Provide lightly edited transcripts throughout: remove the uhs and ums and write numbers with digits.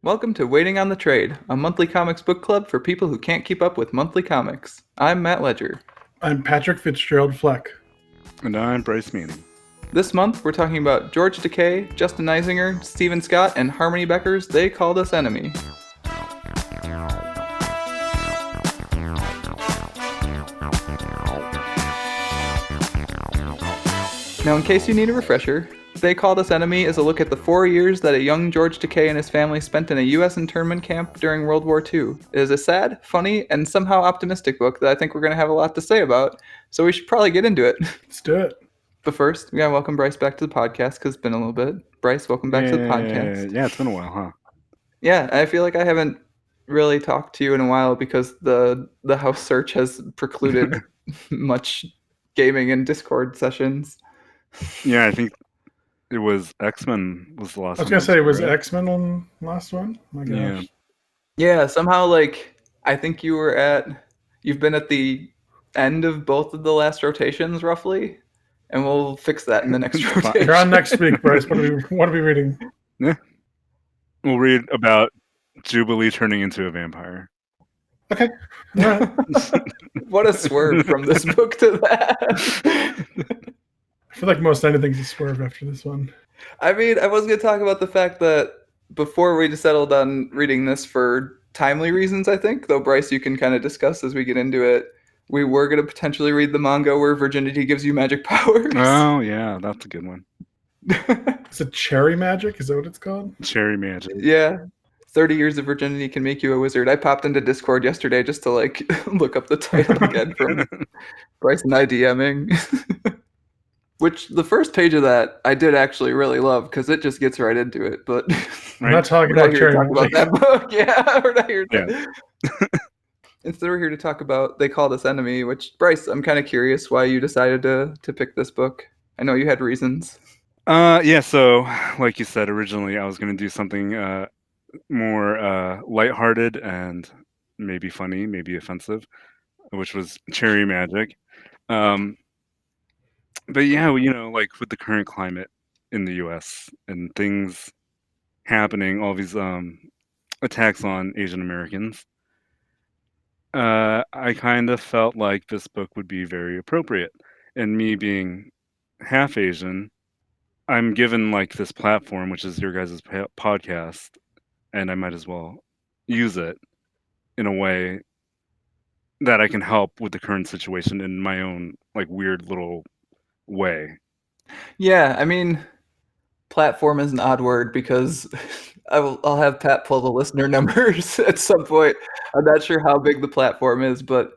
Welcome to Waiting on the Trade, a monthly comics book club for people who can't keep up with monthly comics. I'm Matt Ledger. I'm Patrick Fitzgerald Fleck. And I'm Bryce Manning. This month, we're talking about George Takei, Justin Eisinger, Stephen Scott, and Harmony Becker's They Called Us Enemy. Now, in case you need a refresher, They Called Us Enemy is a look at the 4 years that a young George Takei and his family spent in a U.S. internment camp during World War II. It is a sad, funny, and somehow optimistic book that I think we're going to have a lot to say about, so we should probably get into it. Let's do it. But first, we got to welcome Bryce back to the podcast because it's been a little bit. Bryce, welcome back to the podcast. Yeah, it's been a while, huh? Yeah, I feel like I haven't really talked to you in a while because the house search has precluded much gaming and Discord sessions. Yeah, I think it was X-Men was the last one. I was going to say, was X-Men on last one? My gosh. Yeah. Yeah, somehow, I think you've been at the end of both of the last rotations, roughly, and we'll fix that in the next rotation. You're on next week, Bryce. What are we reading? Yeah. We'll read about Jubilee turning into a vampire. Okay. All right. What a swerve from this book to that. I feel like most anything's a swerve after this one. I mean, I was going to talk about the fact that before we just settled on reading this for timely reasons, I think, though Bryce, you can kind of discuss as we get into it, we were going to potentially read the manga where virginity gives you magic powers. Oh, yeah, that's a good one. Is it Cherry Magic? Is that what it's called? Cherry Magic. Yeah. 30 years of virginity can make you a wizard. I popped into Discord yesterday just to look up the title again from Bryce and I DMing. Which the first page of that I did actually really love because it just gets right into it. But I'm not talking we're not about here to Cherry talk about Magic. that book. Yeah, we're not here to. Yeah. Instead, we're here to talk about They Called Us Enemy. Which, Bryce, I'm kind of curious why you decided to pick this book. I know you had reasons. Yeah. So, like you said, originally I was going to do something more lighthearted and maybe funny, maybe offensive, which was Cherry Magic. But yeah, with the current climate in the U.S. and things happening, all these attacks on Asian Americans, I kind of felt like this book would be very appropriate. And me being half Asian, I'm given this platform, which is your guys' podcast, and I might as well use it in a way that I can help with the current situation in my own weird little way. Yeah, I mean, platform is an odd word because I'll have Pat pull the listener numbers at some point. I'm not sure how big the platform is, but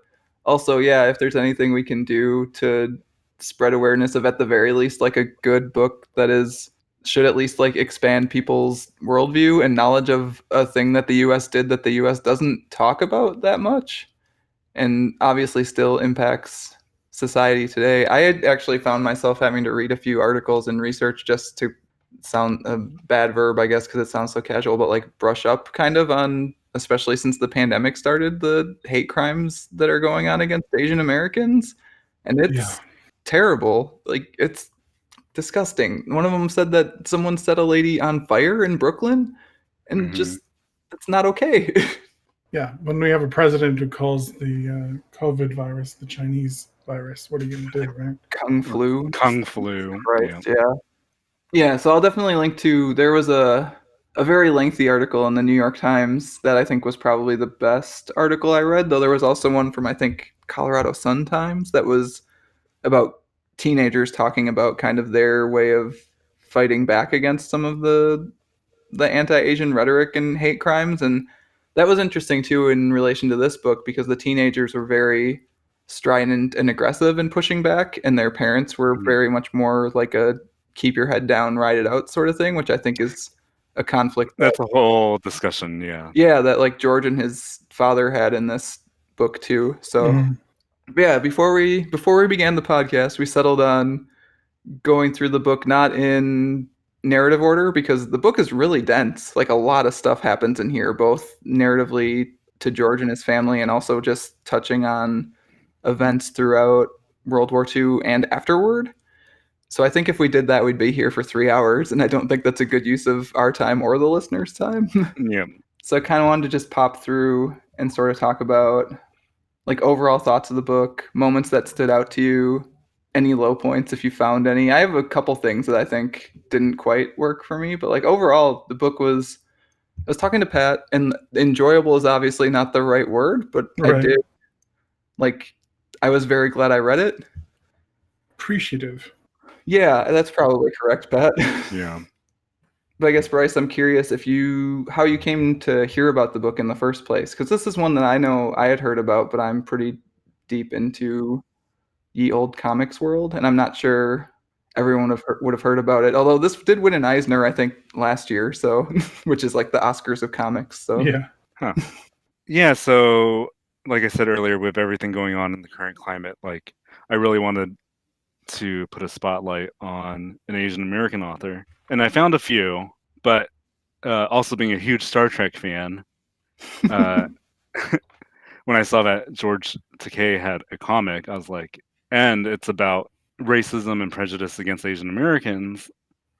also, yeah, if there's anything we can do to spread awareness of, at the very least, a good book that should at least expand people's worldview and knowledge of a thing that the U.S. did that the U.S. doesn't talk about that much, and obviously still impacts society today. I had actually found myself having to read a few articles and research just to sound a bad verb, I guess, because it sounds so casual, but brush up kind of on, especially since the pandemic started, the hate crimes that are going on against Asian Americans. And it's terrible. It's disgusting. One of them said that someone set a lady on fire in Brooklyn, and just, it's not okay. Yeah, when we have a president who calls the COVID virus the Chinese virus, what are you going to do, right? Kung flu. Right, yeah. Yeah, so I'll definitely link to, there was a very lengthy article in the New York Times that I think was probably the best article I read, though there was also one from, I think, Colorado Sun-Times that was about teenagers talking about kind of their way of fighting back against some of the anti-Asian rhetoric and hate crimes. And that was interesting, too, in relation to this book, because the teenagers were very strident and aggressive in pushing back, and their parents were very much more like a keep your head down, ride it out sort of thing, which I think is a conflict. That's a whole discussion, yeah. Yeah, that George and his father had in this book, too. So, yeah, before we began the podcast, we settled on going through the book not in narrative order, because the book is really dense. A lot of stuff happens in here, both narratively to George and his family, and also just touching on events throughout World War II and afterward. So I think if we did that, we'd be here for 3 hours, and I don't think that's a good use of our time or the listeners' time. Yeah. So I kind of wanted to just pop through and sort of talk about like overall thoughts of the book, moments that stood out to you, any low points if you found any. I have a couple things that I think didn't quite work for me, but like overall, the book was. I was talking to Pat, and enjoyable is obviously not the right word, but I Right. did like. I was very glad I read it. Appreciative. Yeah, that's probably correct, Pat. Yeah. But I guess Bryce, I'm curious how you came to hear about the book in the first place, because this is one that I know I had heard about, but I'm pretty deep into ye old comics world, and I'm not sure everyone would have heard about it. Although this did win an Eisner, I think, last year, so which is like the Oscars of comics. So Yeah. Huh. Yeah, so like I said earlier, with everything going on in the current climate, like I really wanted to put a spotlight on an Asian American author. And I found a few, but also being a huge Star Trek fan, uh, when I saw that George Takei had a comic, I was like, and it's about racism and prejudice against Asian Americans.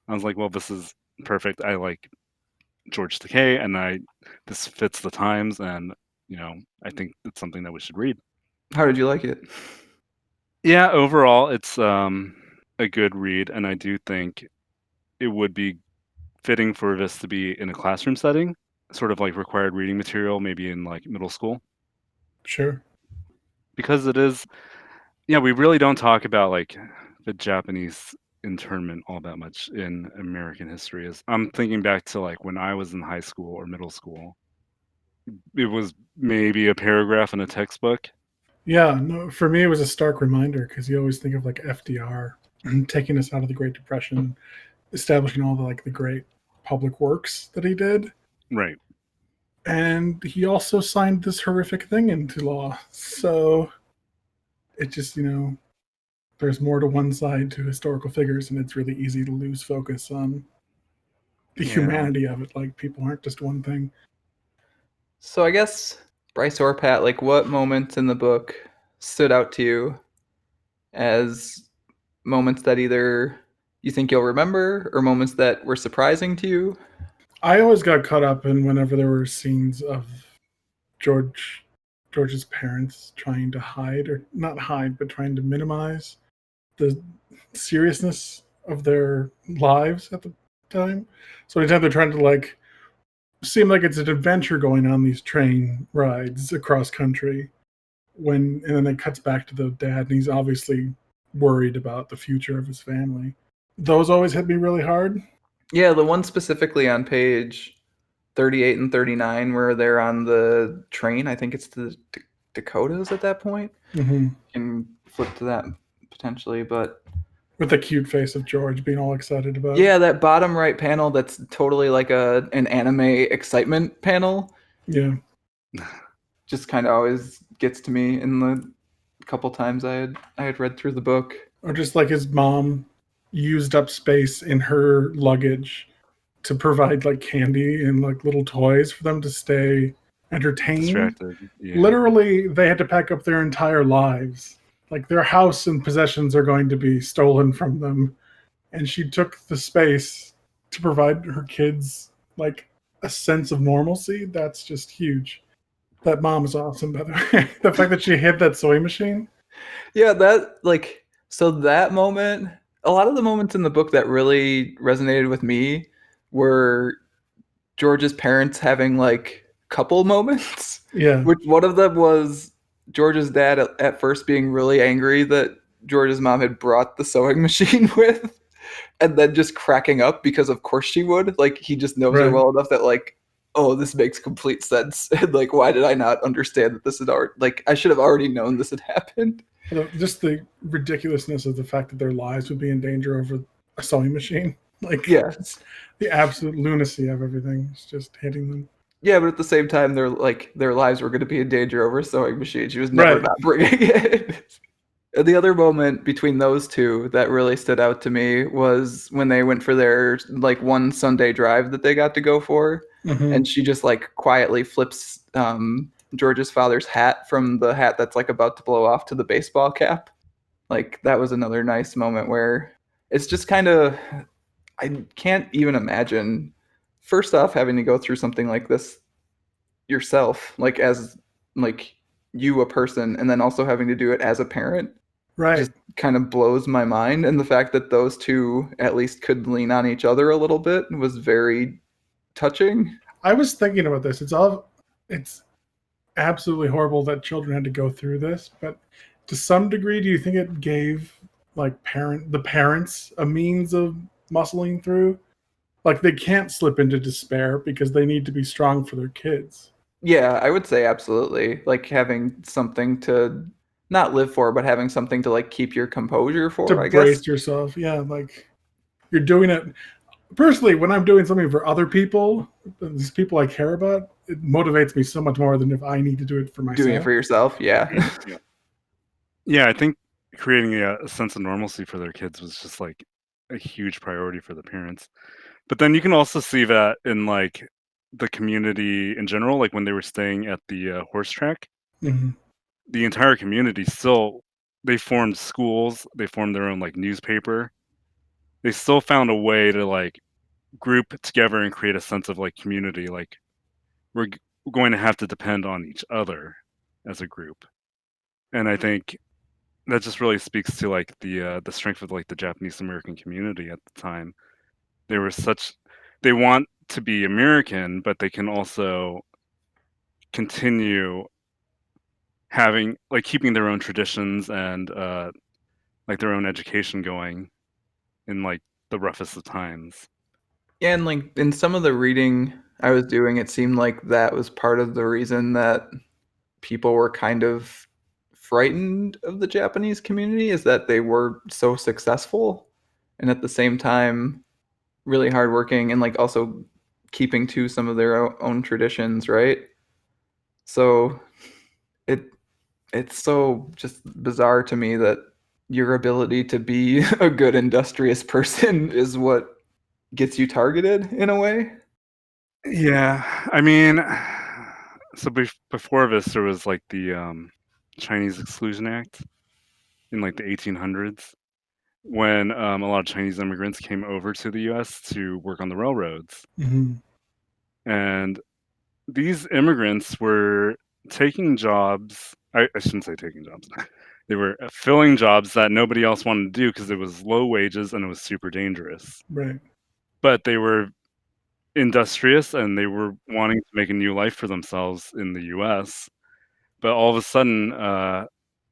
I was like, well, this is perfect. I like George Takei, and this fits the times, and I think it's something that we should read. how did you like it? Yeah, overall, it's a good read, and I do think it would be fitting for this to be in a classroom setting, sort of like required reading material, maybe in like middle school, Sure. because it is. Yeah, we really don't talk about like the Japanese internment all that much in American history. I'm thinking back to like when I was in high school or middle school. It was maybe a paragraph in a textbook. Yeah. No, for me, it was a stark reminder because you always think of like FDR taking us out of the Great Depression, establishing all the great public works that he did. Right. And he also signed this horrific thing into law. So it just, there's more to one side to historical figures, and it's really easy to lose focus on the Yeah. humanity of it. Like, people aren't just one thing. So I guess Bryce or Pat, like what moments in the book stood out to you as moments that either you think you'll remember or moments that were surprising to you? I always got caught up in whenever there were scenes of George's parents trying to hide, or not hide, but trying to minimize the seriousness of their lives at the time. So anytime they're trying to seem like it's an adventure going on these train rides across country, and then it cuts back to the dad, and he's obviously worried about the future of his family. Those always hit me really hard. Yeah, the one specifically on page 38 and 39 where they're on the train. I think it's the Dakotas at that point. Mm-hmm. You can flip to that potentially, but with the cute face of George being all excited about yeah, that bottom right panel, that's totally like an anime excitement panel. Yeah. Just kind of always gets to me in the couple times I had read through the book. Or just like his mom used up space in her luggage to provide like candy and like little toys for them to stay entertained. Distracted. Yeah. Literally, they had to pack up their entire lives. Like, their house and possessions are going to be stolen from them. And she took the space to provide her kids like a sense of normalcy. That's just huge. That mom is awesome, by the way. The fact that she hid that sewing machine. Yeah, that moment, a lot of the moments in the book that really resonated with me were George's parents having like couple moments. Yeah. Which one of them was George's dad at first being really angry that George's mom had brought the sewing machine with, and then just cracking up because of course she would. Like, he just knows her Right. well enough that like, oh, this makes complete sense. And like, why did I not understand that this had already, like, I should have already known this had happened. Just the ridiculousness of the fact that their lives would be in danger over a sewing machine. Like, Yeah. the absolute lunacy of everything is just hitting them. Yeah, but at the same time, their lives were going to be in danger over a sewing machine. She was never Right. not bringing it. And the other moment between those two that really stood out to me was when they went for their like one Sunday drive that they got to go for, Mhm. and she just like quietly flips George's father's hat from the hat that's like about to blow off to the baseball cap. Like, that was another nice moment where it's just kind of, I can't even imagine, first off, having to go through something like this yourself, like as like you a person, and then also having to do it as a parent Right. just kind of blows my mind. And the fact that those two at least could lean on each other a little bit was very touching. I was thinking about this. It's absolutely horrible that children had to go through this, but to some degree, do you think it gave like the parents a means of muscling through? Like they can't slip into despair because they need to be strong for their kids. Yeah, I would say absolutely. Like having something to not live for, but having something to like keep your composure To for, I brace guess. yourself. Yeah, like you're doing it. Personally, when I'm doing something for other people, these people I care about, it motivates me so much more than if I need to do it for myself. Doing it for yourself, yeah. Yeah, I think creating a sense of normalcy for their kids was just like a huge priority for the parents. But then you can also see that in like the community in general, like when they were staying at the horse track, hmm the entire community still, they formed schools, they formed their own like newspaper. They still found a way to like group together and create a sense of like community. Like we're going to have to depend on each other as a group. And I think that just really speaks to like the strength of like the Japanese American community at the time. They were such, they want to be American, but they can also continue having like keeping their own traditions and like their own education going in like the roughest of times. Yeah, and like in some of the reading I was doing, it seemed like that was part of the reason that people were kind of frightened of the Japanese community, is that they were so successful and at the same time really hardworking, and like also keeping to some of their own traditions, right? So it it's so just bizarre to me that your ability to be a good industrious person is what gets you targeted in a way. Yeah, I mean, so before this, there was like the Chinese Exclusion Act in like the 1800s when a lot of Chinese immigrants came over to the U.S. to work on the railroads, hmm and these immigrants were taking jobs. I shouldn't say taking jobs. They were filling jobs that nobody else wanted to do because it was low wages and it was super dangerous. Right. But they were industrious and they were wanting to make a new life for themselves in the US. But all of a sudden,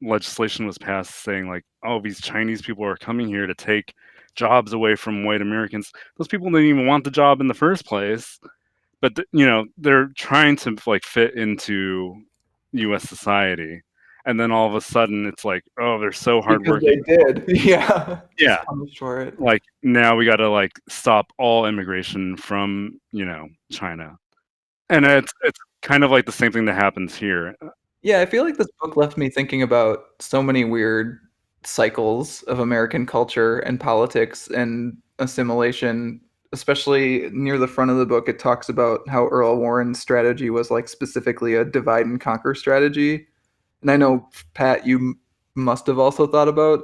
legislation was passed saying like, "Oh, these Chinese people are coming here to take jobs away from white Americans." Those people didn't even want the job in the first place, but you know, they're trying to like fit into U.S. society, and then all of a sudden, it's like, "Oh, they're so Because hardworking." they did. Yeah. Yeah, Just punished for it. like now we got to like stop all immigration from China, and it's kind of like the same thing that happens here. Yeah, I feel like this book left me thinking about so many weird cycles of American culture and politics and assimilation. Especially near the front of the book, it talks about how Earl Warren's strategy was like specifically a divide and conquer strategy. And I know, Pat, you must have also thought about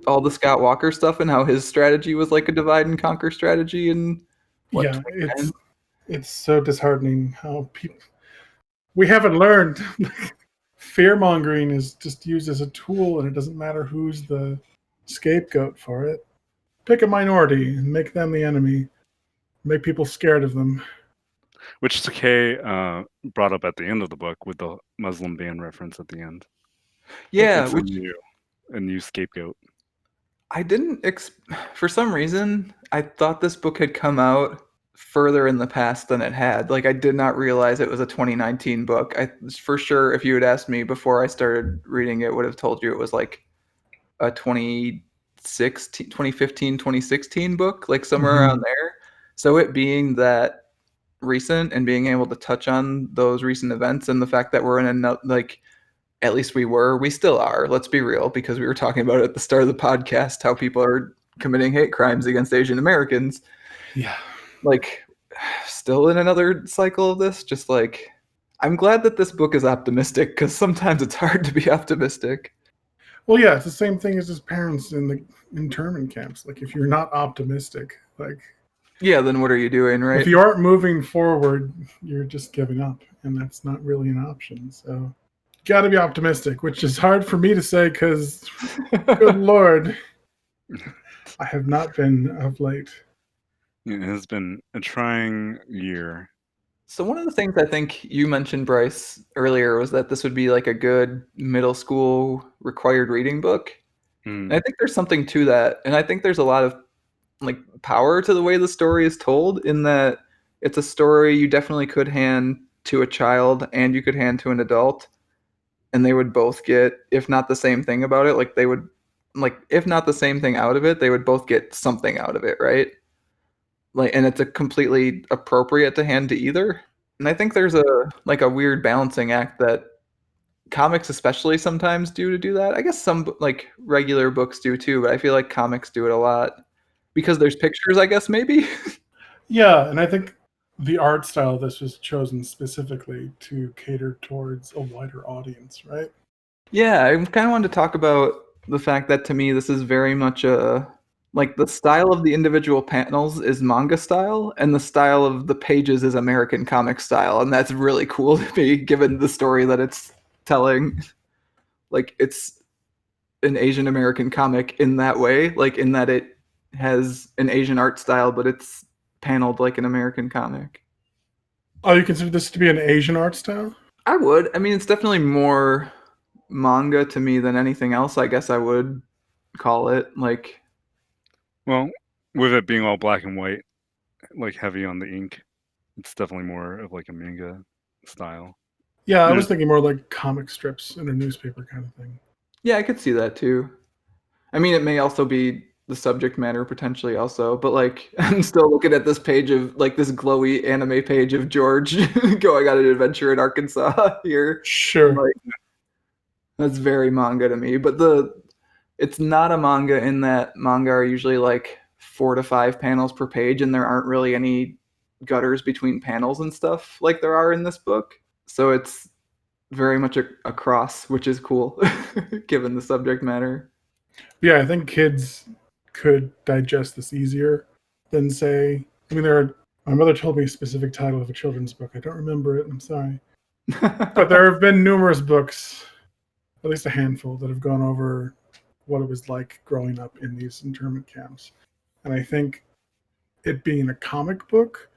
all the Scott Walker stuff and how his strategy was like a divide and conquer strategy in what, Yeah, 2010? it's so disheartening how people we haven't learned. Fear mongering is just used as a tool, and it doesn't matter who's the scapegoat for it. Pick a minority and make them the enemy. Make people scared of them. Which Takei brought up at the end of the book with the Muslim ban reference at the end. Yeah, It's which a new scapegoat. I didn't for some reason, I thought this book had come out further in the past than it had. Like I did not realize it was a 2019 book. I for sure, if you had asked me before I started reading it, would have told you it was like a 2016, 2015, 2016 book, like somewhere around there. So it being that recent and being able to touch on those recent events and the fact that we're in a like, at least we still are, let's be real, because we were talking about it at the start of the podcast, how people are committing hate crimes against Asian Americans. Yeah. Like, still in another cycle of this, just like, I'm glad that this book is optimistic, because sometimes it's hard to be optimistic. Well, yeah, it's the same thing as his parents in the internment camps. Like, if you're not optimistic, like Yeah, then what are you doing, if right? you aren't moving forward, you're just giving up, and that's not really an option. So, got to be optimistic, which is hard for me to say because, good lord, I have not been of late. It has been a trying year. So one of the things I think you mentioned, Bryce, earlier was that this would be like a good middle school required reading book. And I Mm. think there's something to that. And I think there's a lot of like power to the way the story is told in that it's a story you definitely could hand to a child and you could hand to an adult and they would both get, if not the same thing about it, like they would, like if not the same thing out of it, they would both get something out of it, right? Like, and it's a completely appropriate to hand to either. And I think there's a like a weird balancing act that comics especially sometimes do to do that. I guess some like regular books do too, but I feel like comics do it a lot because there's pictures, I guess maybe. Yeah, and I think the art style of this was chosen specifically to cater towards a wider audience, right? Yeah, I kind of wanted to talk about the fact that to me this is very much a like the style of the individual panels is manga style and the style of the pages is American comic style, and that's really cool to me given the story that it's telling. Like it's an Asian American comic in that way, like in that it has an Asian art style, but it's paneled like an American comic. Oh, you consider this to be an Asian art style? I would. I mean, it's definitely more manga to me than anything else, I guess I would call it. Like, Well, with it being all black and white, like heavy on the ink, it's definitely more of like a manga style. Yeah, I Yeah. was thinking more like comic strips in a newspaper kind of thing. yeah, I could see that too. I mean, it may also be the subject matter potentially also, but like I'm still looking at this page of like this glowy anime page of George going on an adventure in Arkansas here. Sure. Like that's very manga to me, but it's not a manga in that manga are usually like 4 to 5 panels per page and there aren't really any gutters between panels and stuff like there are in this book. So it's very much a cross, which is cool given the subject matter. Yeah, I think kids could digest this easier than say. I mean, my mother told me a specific title of a children's book. I don't remember it. I'm sorry, but there have been numerous books, at least a handful, that have gone over what it was like growing up in these internment camps. And I think it being a comic book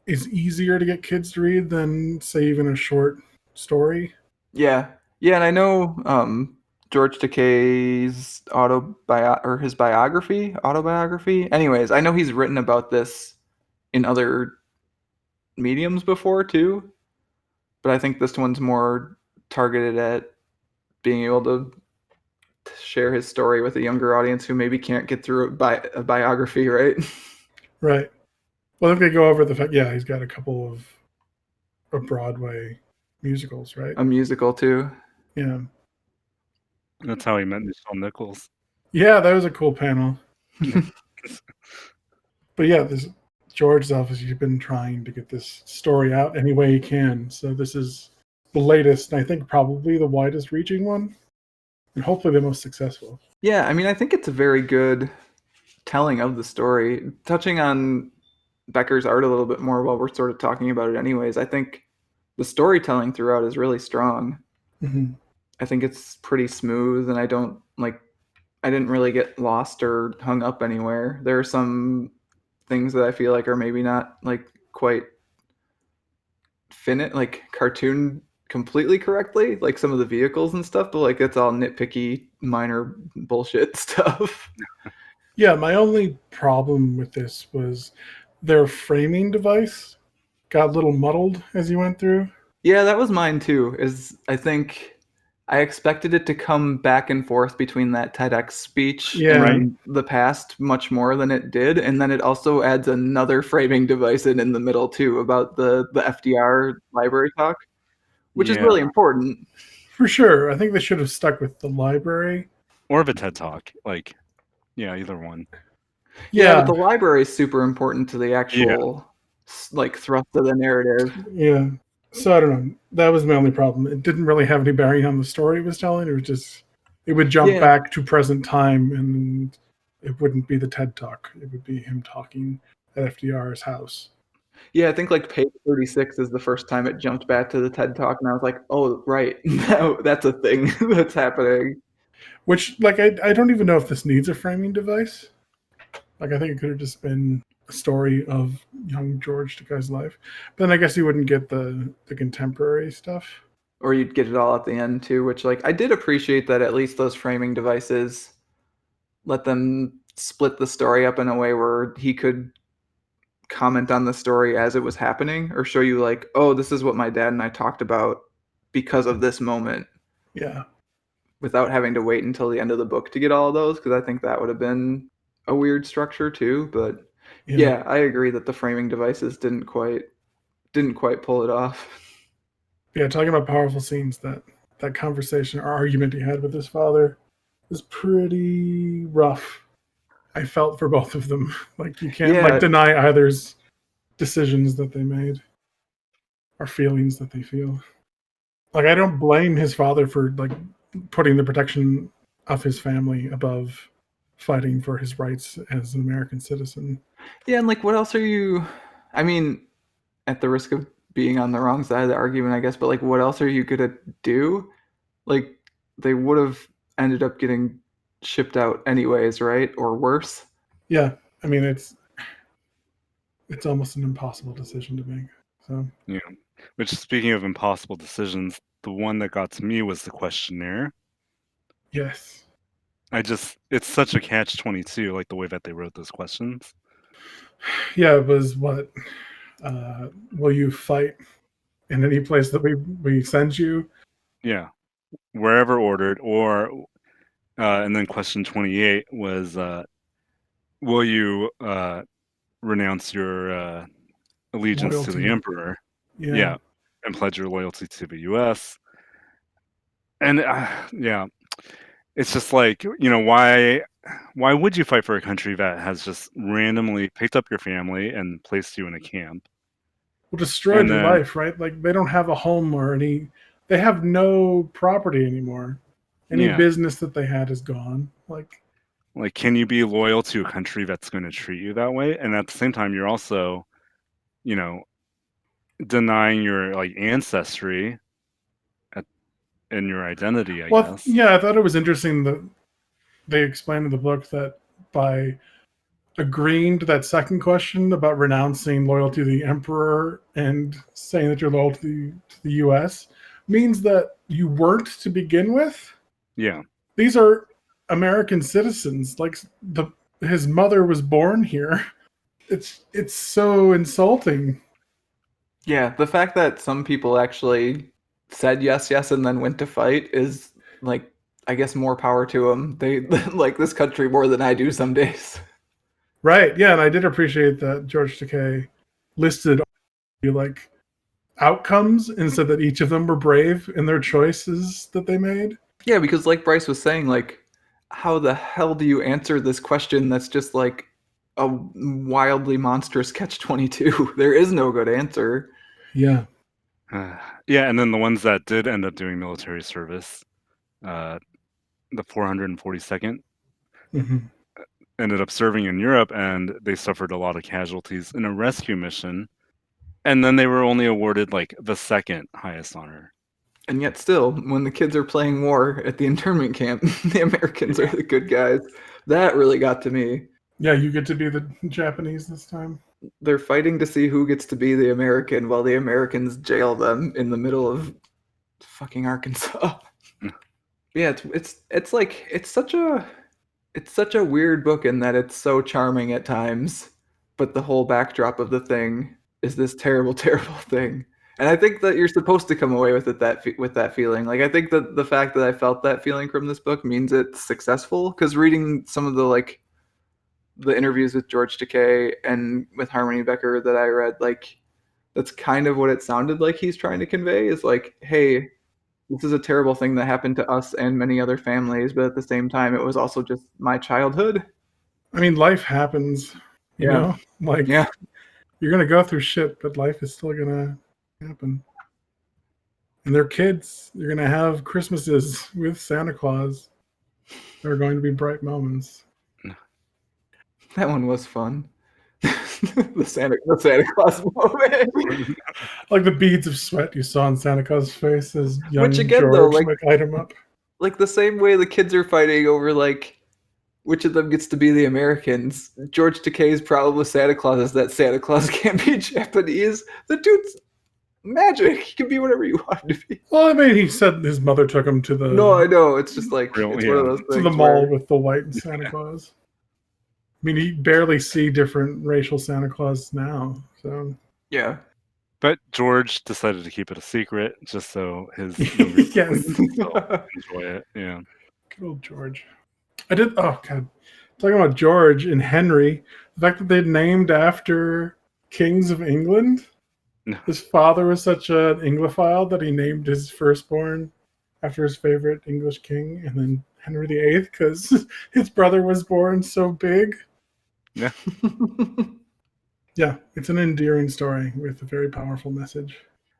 is easier to get kids to read than, say, even a short story. Yeah. Yeah, and I know George Takei's his autobiography. Anyways, I know he's written about this in other mediums before too, but I think this one's more targeted at being able to share his story with a younger audience who maybe can't get through a biography, right? Right. Well, if they go over the fact, yeah, he's got a couple of Broadway musicals, right? A musical too. Yeah. That's how he met Michelle Nichols. Yeah, that was a cool panel. But yeah, this George's obviously been trying to get this story out any way he can. So this is the latest, and I think probably the widest reaching one, and hopefully the most successful. Yeah, I mean, I think it's a very good telling of the story. Touching on Becker's art a little bit more while we're sort of talking about it anyways, I think the storytelling throughout is really strong. Mm-hmm. I think it's pretty smooth and I didn't really get lost or hung up anywhere. There are some things that I feel like are maybe not like quite like cartoon completely correctly, like some of the vehicles and stuff, but like it's all nitpicky minor bullshit stuff. Yeah, my only problem with this was their framing device got a little muddled as you went through. Yeah, that was mine too. Is I think I expected it to come back and forth between that TEDx speech Yeah. and the past much more than it did, and then it also adds another framing device in the middle too about the FDR library talk, which is Yeah. really important. For sure. I think they should have stuck with the library. Or the TED Talk. Like, yeah, either one. Yeah, Yeah. but the library is super important to the actual like thrust of the narrative. Yeah. So I don't know. That was my only problem. It didn't really have any bearing on the story it was telling. It was just It would jump Yeah. back to present time, and it wouldn't be the TED Talk. It would be him talking at FDR's house. Yeah, I think like page 36 is the first time it jumped back to the TED Talk, and I was like, oh, right, that's a thing that's happening. Which, like, I don't even know if this needs a framing device. Like, I think it could have just been a story of young George Takei's life. But then I guess you wouldn't get the contemporary stuff. Or you'd get it all at the end too, which like I did appreciate that at least those framing devices let them split the story up in a way where he could comment on the story as it was happening, or show you like, oh, this is what my dad and I talked about because of this moment, Yeah. without having to wait until the end of the book to get all of those, because I think that would have been a weird structure too. But yeah, I agree that the framing devices didn't quite pull it off. Yeah, talking about powerful scenes, that conversation or argument he had with his father was pretty rough. I felt for both of them. Like, you can't Yeah. like deny either's decisions that they made or feelings that they feel. Like, I don't blame his father for like putting the protection of his family above fighting for his rights as an American citizen. Yeah, and like what else are you, I mean, at the risk of being on the wrong side of the argument, I guess, but like what else are you gonna do? Like they would have ended up getting shipped out anyways, right? Or worse. Yeah, I mean, it's almost an impossible decision to make. So Yeah. Which, speaking of impossible decisions, the one that got to me was the questionnaire. yes, It's such a catch-22, like the way that they wrote those questions. yeah, it was what? Will you fight in any place that we send you? Yeah, wherever ordered, or and then question 28 was, will you renounce your allegiance to the Loyalty. emperor? Yeah. And pledge your loyalty to the U.S. And yeah, it's just like, why would you fight for a country that has just randomly picked up your family and placed you in a camp? Well, destroyed And your then, life, right? Like, they don't have a home or any. They have no property anymore. Any Yeah. business that they had is gone. Like, can you be loyal to a country that's going to treat you that way? And at the same time, you're also, denying your like ancestry and your identity, I guess. yeah, I thought it was interesting that they explained in the book that by agreeing to that second question about renouncing loyalty to the emperor and saying that you're loyal to the U.S. means that you weren't to begin with. Yeah. These are American citizens. Like, his mother was born here. It's so insulting. Yeah, the fact that some people actually said yes, and then went to fight is like, I guess more power to them. They like this country more than I do some days. Right. Yeah, and I did appreciate that George Takei listed like outcomes and said that each of them were brave in their choices that they made. Yeah, because like Bryce was saying, like, how the hell do you answer this question that's just like a wildly monstrous catch-22? There is no good answer. Yeah. Yeah, and then the ones that did end up doing military service, the 442nd, ended up serving in Europe, and they suffered a lot of casualties in a rescue mission. And then they were only awarded like the second highest honor. And yet still, when the kids are playing war at the internment camp, the Americans are the good guys. That really got to me. Yeah, you get to be the Japanese this time. They're fighting to see who gets to be the American while the Americans jail them in the middle of fucking Arkansas. Yeah, it's like it's such a weird book in that it's so charming at times, but the whole backdrop of the thing is this terrible, terrible thing. And I think that you're supposed to come away with that feeling. Like I think that the fact that I felt that feeling from this book means it's successful. Because reading some of the interviews with George Takei and with Harmony Becker that I read, like that's kind of what it sounded like he's trying to convey. Is like, hey, this is a terrible thing that happened to us and many other families, but at the same time, it was also just my childhood. I mean, life happens, you know? Like, Yeah. You're going to go through shit, but life is still going to happen. And they're kids. You're going to have Christmases with Santa Claus. There are going to be bright moments. That one was fun. the Santa Claus moment. Like the beads of sweat you saw on Santa Claus's face as young Which again, George though, like eyed him up. like the same way the kids are fighting over like which of them gets to be the Americans. George Takei's problem with Santa Claus is that Santa Claus can't be Japanese. The dude's magic. He can be whatever you want him to be. Well, I mean, he said his mother took him to the No, I know. It's just like Real- it's yeah. one of those things. to the mall where- with the white Santa Claus. I mean, you barely see different racial Santa Claus now. So yeah. But George decided to keep it a secret just so his younger yes, siblings still enjoy it. Yeah. good old George. Oh god, talking about George and Henry, the fact that they named after kings of England. No. His father was such an Anglophile that he named his firstborn after his favorite English king, and then Henry VIII because his brother was born so big. Yeah, it's an endearing story with a very powerful message.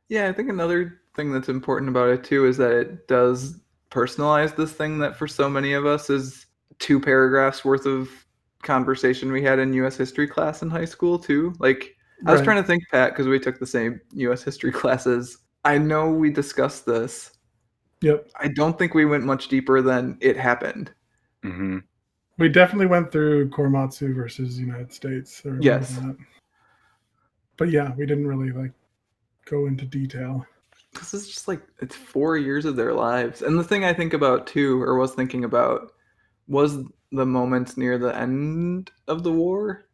Yeah, I think another thing that's important about it too is that it does personalize this thing that for so many of us is 2 paragraphs worth of conversation we had in US history class in high school too. Like I was Right. trying to think, Pat, because we took the same US history classes. I know we discussed this. Yep. I don't think we went much deeper than it happened. Mm-hmm. We definitely went through Korematsu versus United States. I remember Yes. that. But yeah, we didn't really like go into detail. This is just like it's 4 years of their lives. And the thing I think about too, or was thinking about, was the moments near the end of the war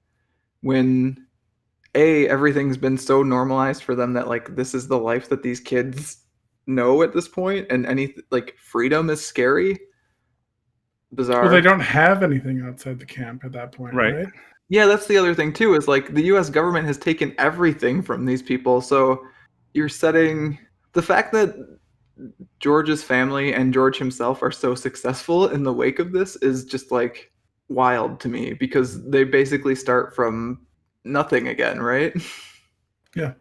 when everything's been so normalized for them that like this is the life that these kids know at this point, and any like freedom is scary. Bizarre. Well, they don't have anything outside the camp at that point, Right. right? Yeah, that's the other thing too, is like the US government has taken everything from these people. So you're setting the fact that George's family and George himself are so successful in the wake of this is just like wild to me, because they basically start from nothing again, right? Yeah.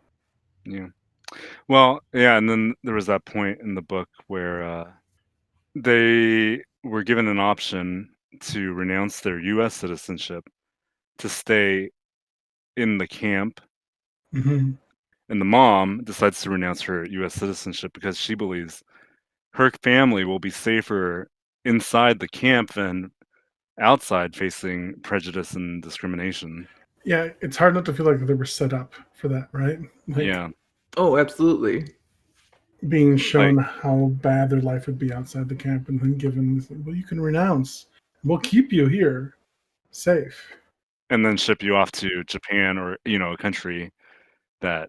Well, yeah, and then there was that point in the book where they were given an option to renounce their U.S. citizenship to stay in the camp, Mm-hmm. and the mom decides to renounce her U.S. citizenship because she believes her family will be safer inside the camp than outside facing prejudice and discrimination. Yeah, it's hard not to feel like they were set up for that, right? Like Yeah. Oh, absolutely. being shown how bad their life would be outside the camp and then given this, well, you can renounce. We'll keep you here safe. And then ship you off to Japan or, a country that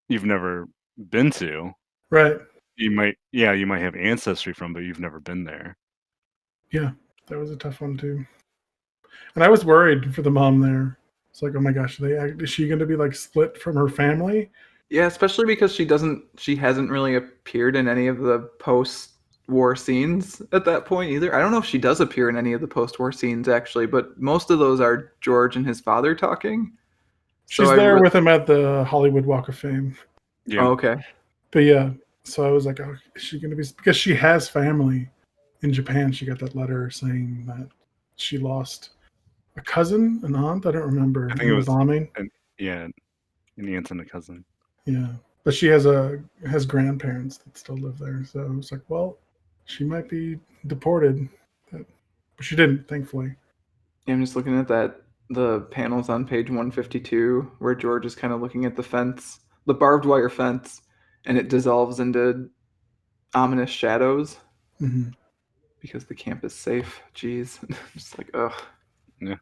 you've never been to. Right. You might have ancestry from, but you've never been there. Yeah, that was a tough one too. And I was worried for the mom there. It's like, oh my gosh, is she going to be like split from her family? Yeah, especially because she hasn't really appeared in any of the post-war scenes at that point either. I don't know if she does appear in any of the post-war scenes actually, but most of those are George and his father talking. She's there with him at the Hollywood Walk of Fame. Yeah. Oh, okay. But yeah, so I was like, oh, is she going to be, because she has family in Japan. She got that letter saying that she lost a cousin, an aunt. I don't remember. I think it was bombing. Yeah, an aunt and a cousin. Yeah, but she has grandparents that still live there. So I was like, well, she might be deported, but she didn't, thankfully. Yeah, I'm just looking at the panels on page 152 where George is kind of looking at the fence, the barbed wire fence, and it dissolves into ominous shadows Mm-hmm. because the camp is safe. Jeez. Just like, ugh. Yeah.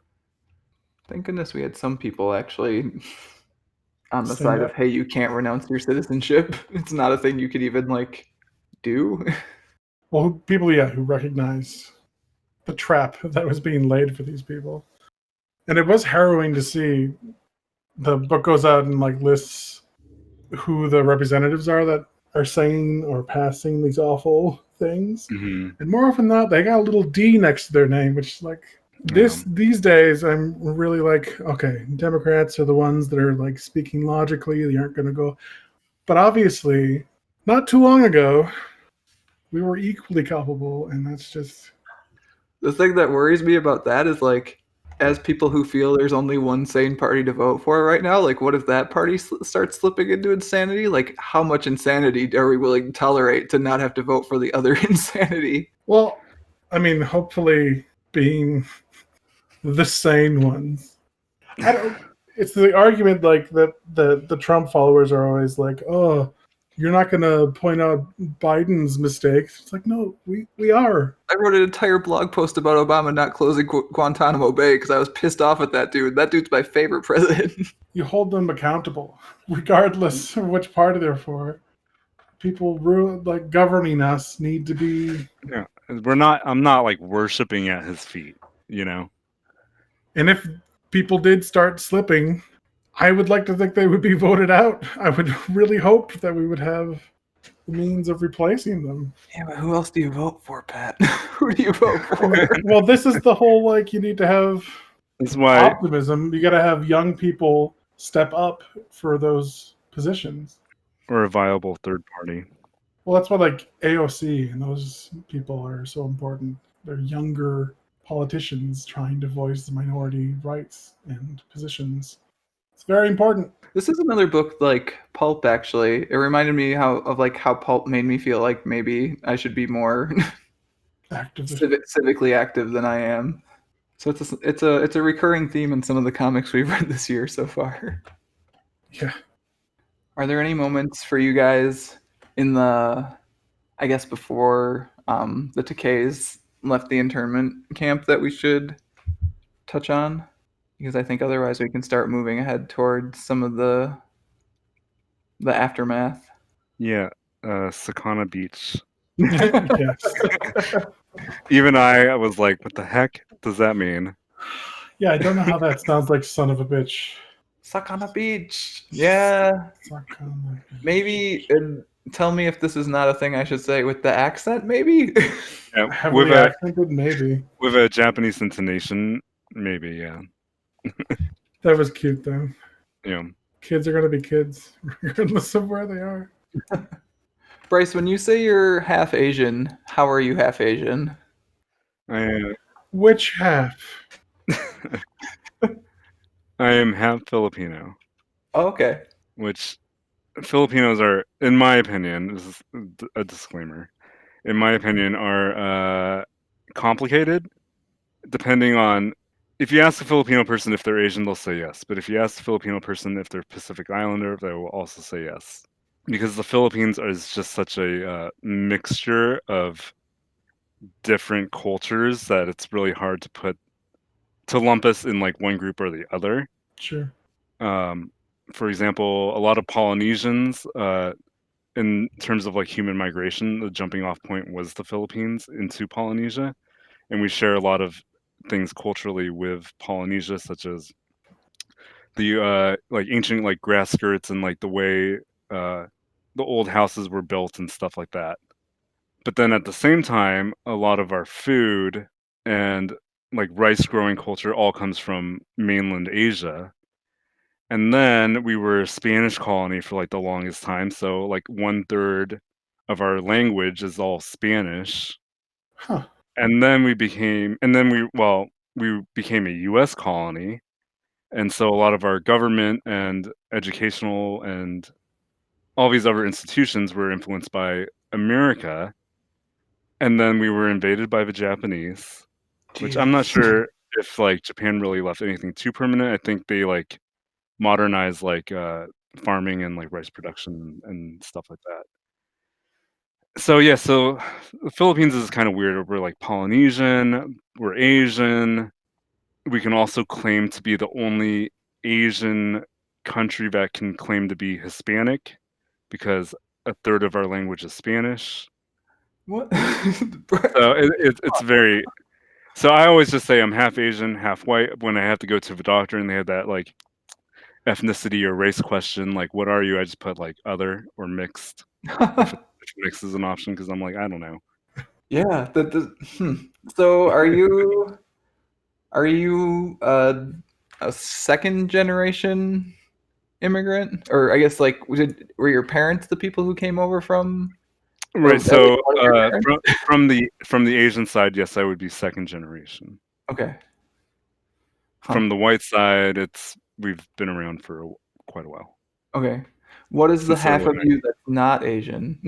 Thank goodness we had some people actually on the Stand side up. of, hey, you can't renounce your citizenship. It's not a thing you could even like do. Well, people, who recognize the trap that was being laid for these people. And it was harrowing to see. The book goes out and like lists who the representatives are that are saying or passing these awful things. Mm-hmm. And more often than not, they got a little D next to their name, which is like these days I'm really like, okay, Democrats are the ones that are like speaking logically, they aren't gonna go. But obviously, not too long ago, we were equally culpable, and that's just The thing that worries me about that is like, as people who feel there's only one sane party to vote for right now, like, what if that party starts slipping into insanity? Like, how much insanity are we willing to tolerate to not have to vote for the other insanity? Well, I mean, hopefully being the sane ones. I don't. It's the argument like that the Trump followers are always like, oh, you're not going to point out Biden's mistakes. It's like, no, we are. I wrote an entire blog post about Obama not closing Guantanamo Bay because I was pissed off at that dude. That dude's my favorite president. You hold them accountable, regardless of which party they're for. People like governing us need to be. Yeah, I'm not like worshiping at his feet, you know. And if people did start slipping, I would like to think they would be voted out. I would really hope that we would have the means of replacing them. Yeah, but who else do you vote for, Pat? Who do you vote for? Well, this is the whole like you need to have That's why optimism. You got to have young people step up for those positions. we're a viable third party. Well, that's why like AOC and those people are so important. They're younger politicians trying to voice the minority rights and positions. It's very important. This is another book like Pulp. Actually, it reminded me how Pulp made me feel like maybe I should be more civically active than I am. So it's a recurring theme in some of the comics we've read this year so far. Yeah. Are there any moments for you guys in the, I guess before the Takeis left the internment camp that we should touch on? Because I think otherwise we can start moving ahead towards some of the aftermath. Yeah, Sakana Beach. Yes. Even I was like, what the heck does that mean? Yeah, I don't know how that sounds like son of a bitch. Sakana Beach. Yeah. Sakana Beach. Maybe, and tell me if this is not a thing I should say with the accent, maybe? Yeah, Heavily accented, maybe. With a Japanese intonation, maybe, yeah. That was cute, though. Yeah. Kids are going to be kids, regardless of where they are. Bryce, when you say you're half Asian, how are you half Asian? Which half? I am half Filipino. Oh, okay. Which Filipinos are, in my opinion, this is a disclaimer, in my opinion, are complicated. Depending on, if you ask a Filipino person if they're Asian, they'll say yes. But if you ask a Filipino person if they're Pacific Islander, they will also say yes. Because the Philippines is just such a mixture of different cultures that it's really hard to lump us in like one group or the other. Sure. For example, a lot of Polynesians, in terms of like human migration, the jumping off point was the Philippines into Polynesia, and we share a lot of things culturally with Polynesia, such as the like ancient like grass skirts and like the way the old houses were built and stuff like that. But then at the same time, a lot of our food and like rice growing culture all comes from mainland Asia. And then we were a Spanish colony for like the longest time. So like 1/3 of our language is all Spanish. Huh. And then we became a US colony. And so a lot of our government and educational and all these other institutions were influenced by America. And then we were invaded by the Japanese, which I'm not sure if like Japan really left anything too permanent. I think they like modernized like farming and like rice production and stuff like that. So yeah, so the Philippines is kind of weird. We're like Polynesian, we're Asian. We can also claim to be the only Asian country that can claim to be Hispanic because 1/3 of our language is Spanish. What? So it's very. So I always just say I'm half Asian, half white when I have to go to the doctor and they have that like ethnicity or race question, like what are you? I just put like other or mixed. If mixed is an option because I'm like I don't know. Yeah. So are you a second generation immigrant, or I guess like were your parents the people who came over from Right. at So least one of your parents? from the Asian side, yes, I would be second generation. Okay. Huh. From the white side, we've been around for quite a while. Okay. What is the Since early half of you that's not Asian?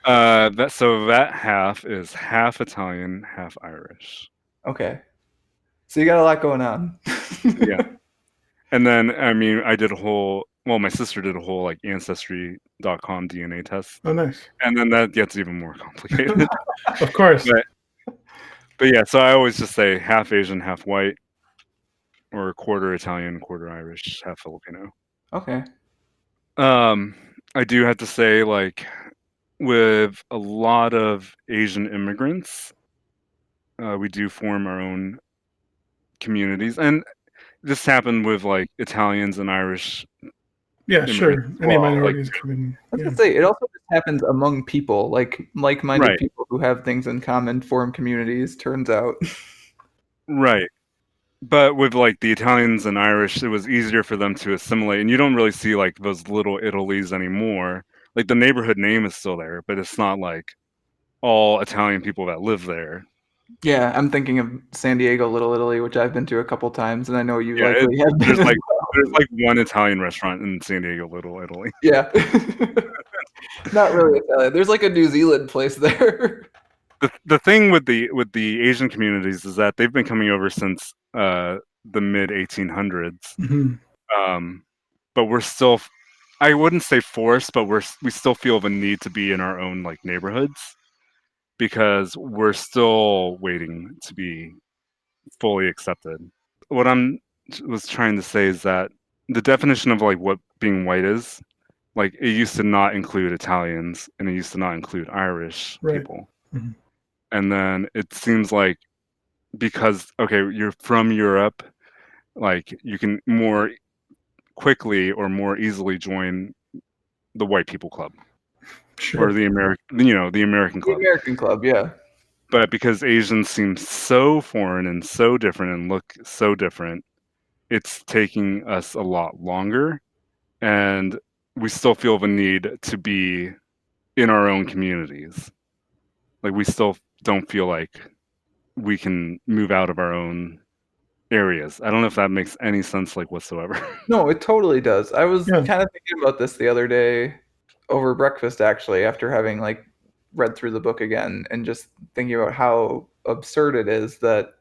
that half is half Italian, half Irish. Okay. So you got a lot going on. Yeah. And then I mean my sister did a whole like ancestry.com DNA test. Oh, nice. And then that gets even more complicated. Of course. But yeah, so I always just say half Asian, half white, or quarter Italian, quarter Irish, half Filipino. Okay. I do have to say, like, with a lot of Asian immigrants, we do form our own communities, and this happened with like Italians and Irish. Yeah, sure. as Any well, minorities come in. I was Yeah. gonna say, it also just happens among people, like like-minded Right. people who have things in common form communities, turns out. Right. But with like the Italians and Irish, it was easier for them to assimilate, and you don't really see like those little Italies anymore. Like the neighborhood name is still there, but it's not like all Italian people that live there. Yeah, I'm thinking of San Diego, Little Italy, which I've been to a couple times, and I know you Yeah, likely have been there's as like well. there's like one Italian restaurant in San Diego, Little Italy. Yeah. Not really Italian. There's like a New Zealand place there. The thing with the Asian communities is that they've been coming over since the mid 1800s. Mhm. But we're still, I wouldn't say forced, but we still feel the need to be in our own like neighborhoods because we're still waiting to be fully accepted. What was trying to say is that the definition of like what being white is, like it used to not include Italians and it used to not include Irish Right. people. Mhm. And then it seems like because you're from Europe, like you can more quickly or more easily join the white people club Sure. or the American The club. American Club, yeah. But because Asians seem so foreign and so different and look so different, it's taking us a lot longer, and we still feel the need to be in our own communities. Like we still don't feel like we can move out of our own areas. I don't know if that makes any sense like whatsoever. No, it totally does. I was Yeah. kind of thinking about this the other day over breakfast, actually, after having like read through the book again and just thinking about how absurd it is that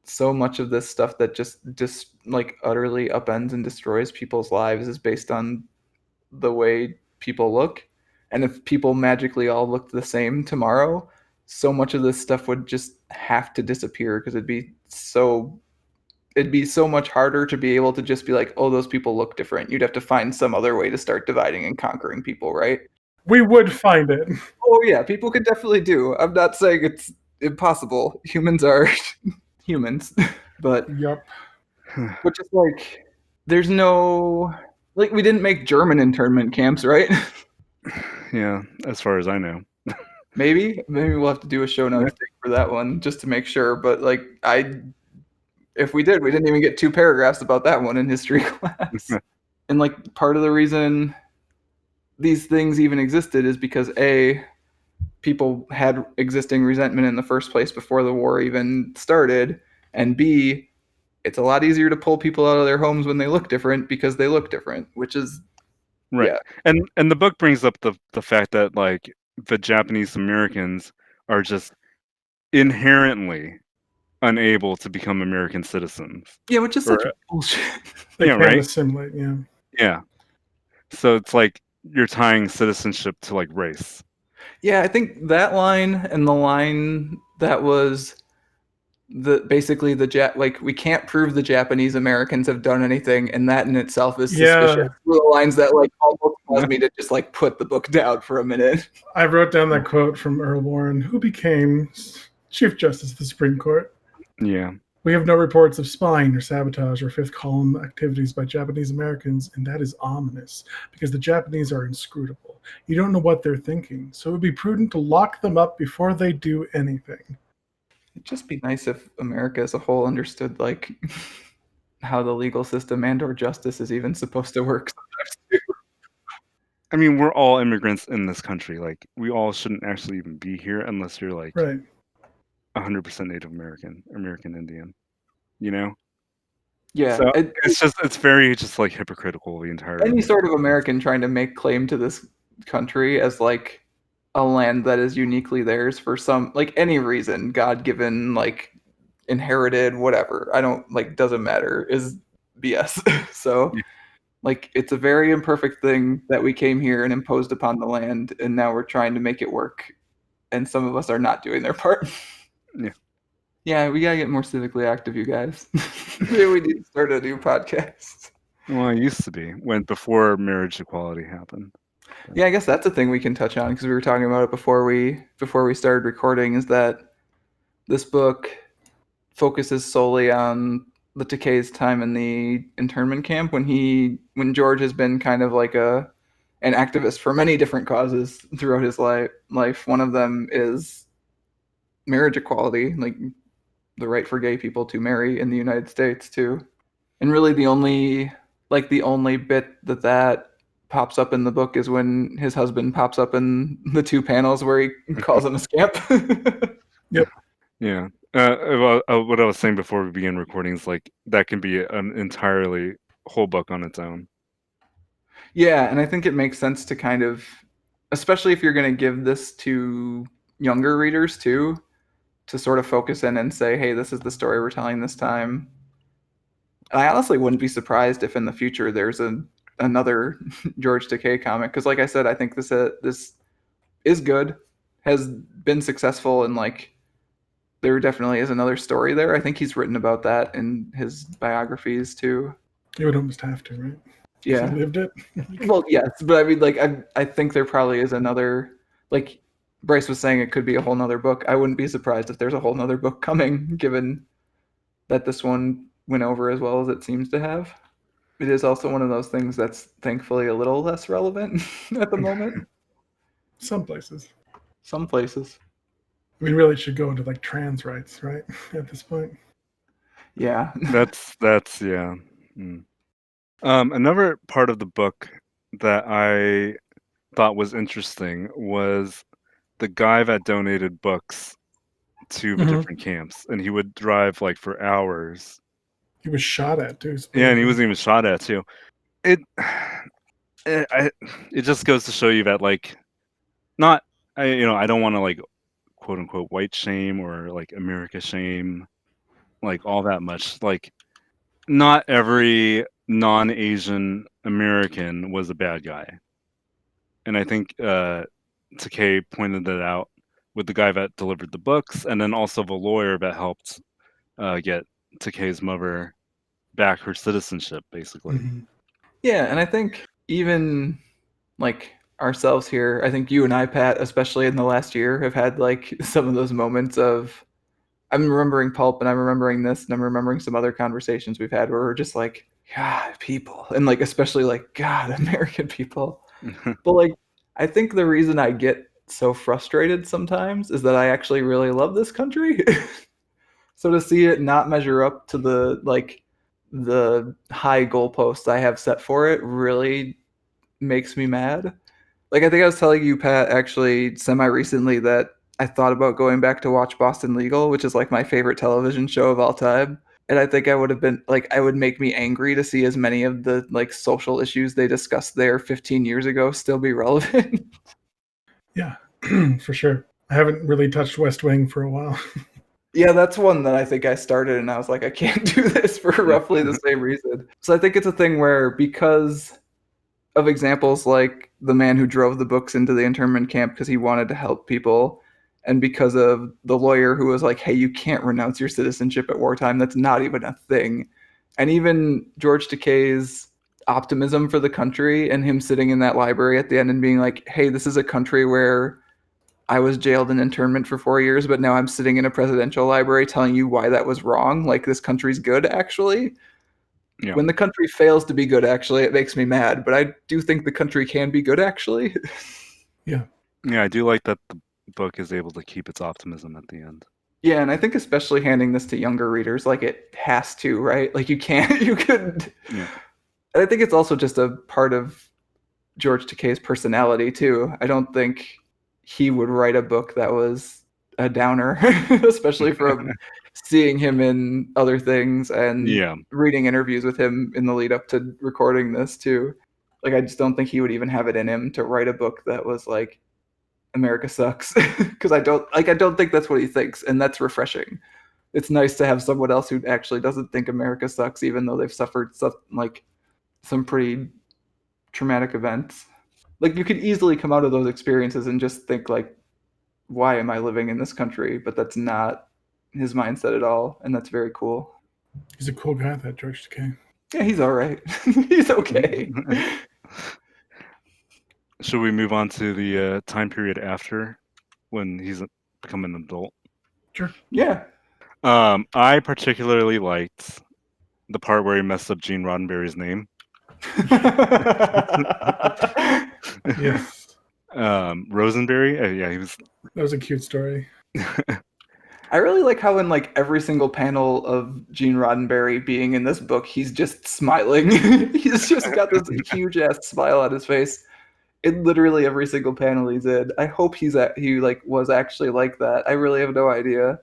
so much of this stuff that just like utterly upends and destroys people's lives is based on the way people look. And if people magically all looked the same tomorrow, so much of this stuff would just have to disappear because it'd be so much harder to be able to just be like, oh, those people look different. You'd have to find some other way to start dividing and conquering people, right? We would find it. Oh yeah, people could definitely do. I'm not saying it's impossible. Humans are humans, but Yup. just like there's no like we didn't make German internment camps, right? Yeah, as far as I know. Maybe we'll have to do a show notes thing for that one just to make sure. But like if we did, we didn't even get 2 paragraphs about that one in history class. And like part of the reason these things even existed is because A, people had existing resentment in the first place before the war even started, and B, it's a lot easier to pull people out of their homes when they look different because they look different, which is Right. yeah. And the book brings up the fact that like the Japanese Americans are just inherently unable to become American citizens. Yeah, which is Or- such bullshit. They Yeah, can't right? assimilate. Yeah. Yeah. So it's like you're tying citizenship to like race. Yeah, I think that line and the line that was basically like we can't prove the Japanese Americans have done anything, and that in itself is suspicious. Yeah. Were the lines that like almost caused me to just like put the book down for a minute. I wrote down that quote from Earl Warren, who became Chief Justice of the Supreme Court. Yeah. We have no reports of spying or sabotage or fifth column activities by Japanese Americans, and that is ominous because the Japanese are inscrutable. You don't know what they're thinking, so it would be prudent to lock them up before they do anything. It'd just be nice if America as a whole understood like how the legal system and or justice is even supposed to work sometimes too. I mean, we're all immigrants in this country. Like, we all shouldn't actually even be here unless you're like Right. 100% Native American, American Indian. You know? Yeah, So it's very just like hypocritical, the entire any sort of American trying to make claim to this country as like a land that is uniquely theirs for some like any reason, God given, like inherited, whatever. I don't like doesn't matter is BS. So Yeah. like it's a very imperfect thing that we came here and imposed upon the land, and now we're trying to make it work, and some of us are not doing their part. Yeah. Yeah, we gotta get more civically active, you guys. Maybe we need to start a new podcast. Well, it used to be before marriage equality happened. Yeah, I guess that's a thing we can touch on because we were talking about it before we started recording. Is that this book focuses solely on the Takei's time in the internment camp when George has been kind of like an activist for many different causes throughout his life. One of them is marriage equality, like the right for gay people to marry in the United States too. And really the only bit that pops up in the book is when his husband pops up in the 2 panels where he calls him a scamp. Yep. Yeah. What I was saying before we began recording is like that can be an entirely whole book on its own. Yeah, and I think it makes sense to kind of, especially if you're going to give this to younger readers too, to sort of focus in and say, hey, this is the story we're telling this time. I honestly wouldn't be surprised if in the future there's another George Takei comic, because like I said, I think this is good, has been successful, and like there definitely is another story there. I think he's written about that in his biographies too. You would almost have to, right? Yeah. He lived it. Well, yes, but I mean, like I think there probably is another, like Bryce was saying, it could be a whole nother book. I wouldn't be surprised if there's a whole nother book coming, given that this one went over as well as it seems to have. It is also one of those things that's thankfully a little less relevant at the moment. Some places. Some places. We really should go into like trans rights, right? At this point. Yeah. That's yeah. Another part of the book that I thought was interesting was the guy that donated books to the different camps, and he would drive like for hours. He was shot at too. Yeah, and he wasn't even shot at too. It just goes to show you that like, I don't want to like quote unquote white shame or like America shame like all that much. Like, not every non-Asian American was a bad guy, and I think Takei pointed that out with the guy that delivered the books, and then also the lawyer that helped get Takei's mother back her citizenship, basically. Mm-hmm. Yeah, and I think even like ourselves here, I think you and I, Pat, especially in the last year, have had like some of those moments of, I'm remembering Pulp and I'm remembering this and I'm remembering some other conversations we've had where we're just like, God, people, and like especially like, God, American people. But like I think the reason I get so frustrated sometimes is that I actually really love this country. So to see it not measure up to the high goalposts I have set for it really makes me mad. Like I think I was telling you, Pat, actually semi-recently that I thought about going back to watch Boston Legal, which is like my favorite television show of all time. And I think I would have been like, I would make me angry to see as many of the like social issues they discussed there 15 years ago still be relevant. Yeah, for sure. I haven't really touched West Wing for a while. Yeah, that's one that I think I started and I was like, I can't do this for roughly the same reason. So I think it's a thing where because of examples like the man who drove the books into the internment camp because he wanted to help people, and because of the lawyer who was like, hey, you can't renounce your citizenship at wartime. That's not even a thing. And even George Takei's optimism for the country and him sitting in that library at the end and being like, hey, this is a country where I was jailed in internment for 4 years, but now I'm sitting in a presidential library telling you why that was wrong. Like, this country's good, actually. Yeah. When the country fails to be good, actually, it makes me mad. But I do think the country can be good, actually. Yeah. Yeah, I do like that the book is able to keep its optimism at the end. Yeah, and I think especially handing this to younger readers, like it has to, right? Like you couldn't. Yeah. And I think it's also just a part of George Takei's personality too. I don't think he would write a book that was a downer, especially from seeing him in other things and reading interviews with him in the lead up to recording this too. Like, I just don't think he would even have it in him to write a book that was like America sucks, because I don't think that's what he thinks, and that's refreshing. It's nice to have someone else who actually doesn't think America sucks, even though they've suffered some pretty traumatic events. Like, you could easily come out of those experiences and just think like, why am I living in this country? But that's not his mindset at all, and that's very cool. He's a cool guy, that George Takei. Yeah, he's all right. He's okay. Should we move on to the time period after, when he's become an adult? Sure. Yeah. I particularly liked the part where he messed up Gene Roddenberry's name. Yes. Rosenberry. Yeah, he was. That was a cute story. I really like how in like every single panel of Gene Roddenberry being in this book, he's just smiling. He's just got this huge ass smile on his face in literally every single panel he's in. I hope he was actually like that. I really have no idea.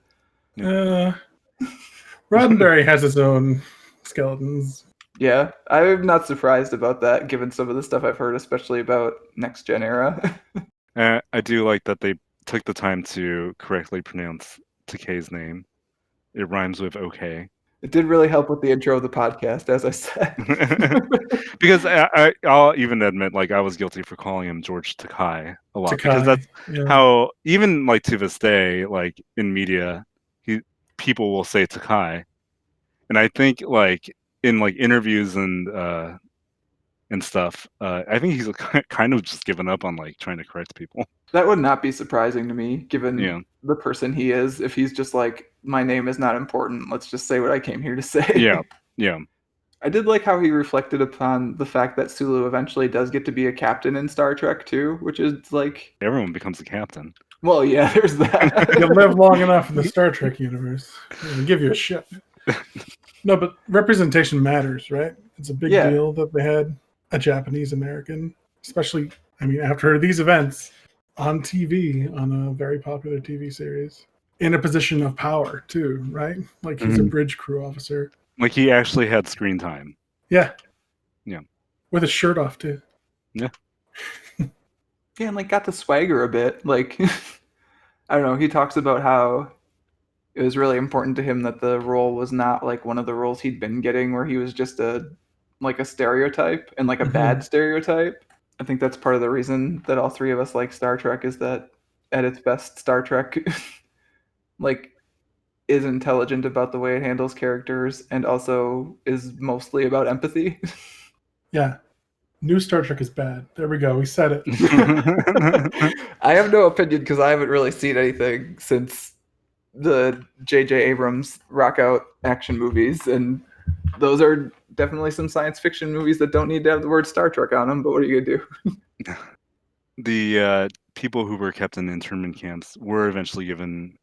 Roddenberry has his own skeletons. Yeah, I'm not surprised about that, given some of the stuff I've heard, especially about Next Gen era. I do like that they took the time to correctly pronounce Takei's name. It rhymes with okay. It did really help with the intro of the podcast, as I said. Because I'll even admit, like, I was guilty for calling him George Takei a lot. Because that's how, even like to this day, like in media, people will say Takei. And I think like in like interviews and stuff, I think he's kind of just given up on like trying to correct people. That would not be surprising to me, given the person he is. If he's just like, my name is not important, let's just say what I came here to say. Yeah. I did like how he reflected upon the fact that Sulu eventually does get to be a captain in Star Trek too, which is like, everyone becomes a captain. Well, yeah, there's that. You live long enough in the Star Trek universe, they give you a ship. No, but representation matters, right? It's a big deal that they had a Japanese American, especially, I mean, after these events, on TV, on a very popular TV series, in a position of power too, right? Like, he's a bridge crew officer. Like, he actually had screen time. Yeah. Yeah. With his shirt off too. Yeah. Yeah, and like got the swagger a bit. Like, I don't know, he talks about how it was really important to him that the role was not like one of the roles he'd been getting where he was just a stereotype, and like a bad stereotype. I think that's part of the reason that all three of us like Star Trek, is that at its best, Star Trek like is intelligent about the way it handles characters and also is mostly about empathy. Yeah. New Star Trek is bad. There we go. We said it. I have no opinion because I haven't really seen anything since the J.J. Abrams rock out action movies, and those are definitely some science fiction movies that don't need to have the word Star Trek on them, but what are you going to do? The people who were kept in internment camps were eventually given